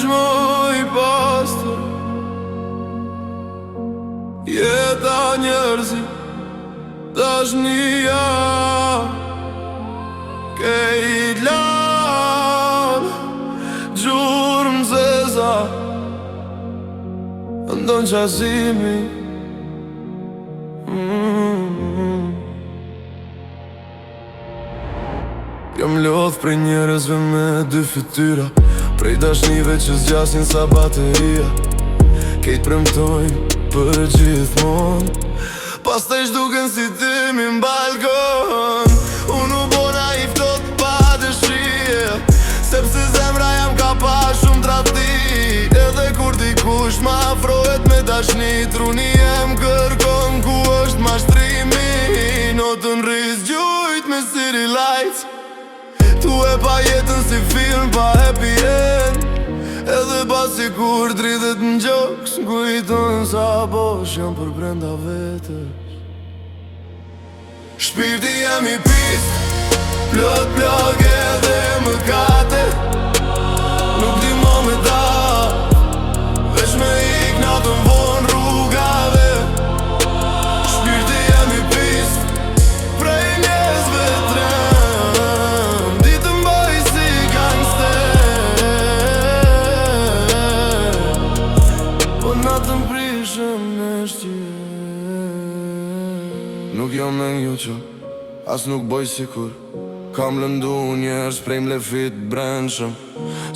është më i pastër. Jeta njerëzit, dashnia kejt lanë, gjurëm zeza ndon qasimi. Jam lodh prej njerëzve me dy fytyra, prej dashnive që zgjasin sa bateria. Kejt premtojnë për gjithmon, pastaj zhduken si timi n'balkon. Unë u bona i ftot pa dëshije, sepse zemra jam ka pa shumë tradhti. Edhe kur dikush ma afrohet me dashni, truni jem kërkon ku është mashtrimi. Notën rris gjujt me city lights, tu e pa jetën si film pa happy end. Edhe pasi kur dridhet n'gjoks, kujton sa bosh jam për brenda vetës. Shpirti jem i pis, plot plak edhe mëkate. Nuk di mo me da, veç me ik natën von rrugave. Shpirti jem i pis, prej njerëzve trem, ditën baj si gangster, po natën prishëm në shqie. Nuk jam me njuqo, as nuk boj sikur kam lëndu njerës prej mlefit brendshëm.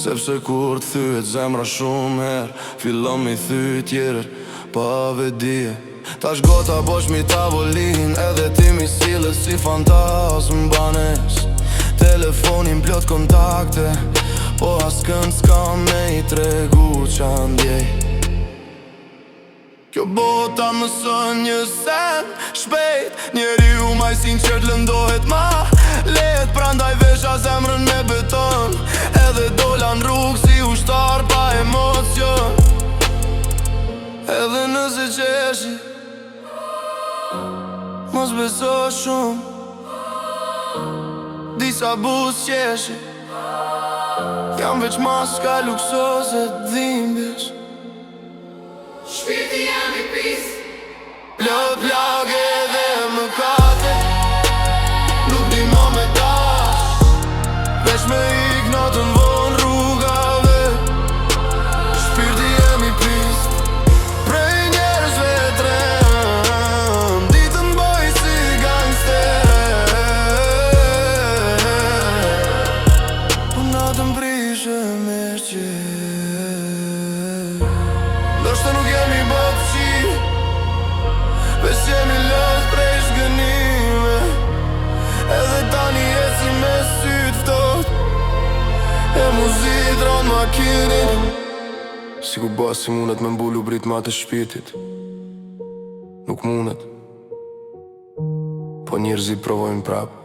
Sepse kur t'thyet zemra shumë her, fillon mi thy tjerët pa vedije. Tash gota bosh mi tavolin, edhe ti mi sillet si fantasm banes. Telefonin plot kontakte, po as kënd s'kam me i tregu qa ndjej. Kjo bota mëson një sen shpejt, njeri u maj sinqert lëndohet ma let. Prandaj vesha zemrën me beton, edhe dola n'rrug si ushtar pa emocion. Edhe nëse qeshi, mos beso shumë, disa buz qeshi, jam veç maska luksoze dhimbjes. Shpirti jam i pis, plot plak edhe mëkate. Nuk di mo me dash, veç me ik natën von rrugave. Shpirti jem i pis, prej njerëzve trem, ditën boj si gangster, po natën prishëm me shqie. Ndoshta nuk jemi botësi, veç jemi lodh prej shgënime. Edhe tani eci me syt ftot, e muzit ron makinin. Si ku basi mundet me mbullu britma të shpirtit, nuk mundet, po njerëzit provojnë prap.